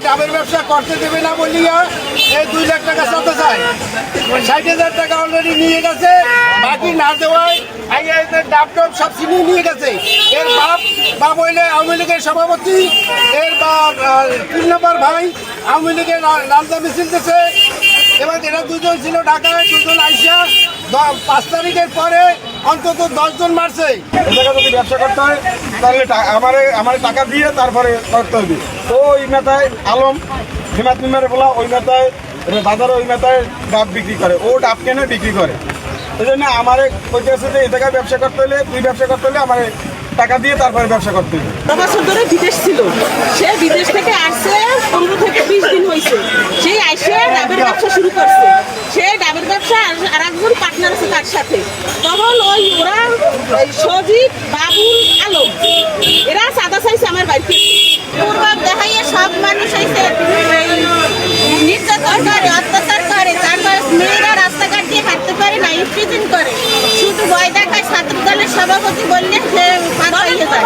ডাবের ব্যবসা করতে দেবে না বলিয়া এই 2 লাখ টাকা চাতে চায়। 60,000 টাকা অলরেডি নিয়ে গেছে, বাকি না দেওয়ায় ডাব টাব সব ছিনিয়ে নিয়ে গেছে। এর বাপ হইলে আওয়ামী লীগের সভাপতি, এর 3 নম্বর ভাই আওয়ামী লীগের রাজা মিছিল দিচ্ছে। এবং এরা 2 জন ছিল ঢাকায়, 2 জন আইসা 5 তারিখের পরে অন্তত 10 জন মারছে। এটাকে যদি ব্যবসা করতে হয় তাহলে আমার টাকা দিয়ে তারপরে করতে হবে। তো ওই মেথায় আলম হিমাত মিমারে বলা, ওই মেথায় বাজারে ওই মেথায় ডাব বিক্রি করে, ও ডাব কেনে বিক্রি করে। এই জন্য আমার কইতেছে যে এই জায়গায় ব্যবসা করতে হলে, তুই ব্যবসা করতে হলে আমার টাকা দিয়ে তারপরে ব্যবসা করতে হবে। বছর ধরে বিদেশ ছিল, সে বিদেশ থেকে আসছে 15 থেকে 20 দিন হয়েছে। সেই আইসে ডাবের ব্যবসা শুরু করছে। সে ডাবের ব্যবসা আর একজন পার্টনার আছে তার সাথে। তখন ওরা সজীব, বাবুল, আলম এরা চাঁদা চাইছে আমার বাড়িতে। পূর্বাব দেখাইয়ে সব মানুষ এসে নির্যাতন করে, অত্যাচার করে, তারপর মেয়েরা রাস্তাঘাট দিয়ে হাঁটতে পারে না, ইফটিজিং করে। শুধু ভয় দেখায় ছাত্র দলের সভাপতি বললে সে পার হয়ে যায়।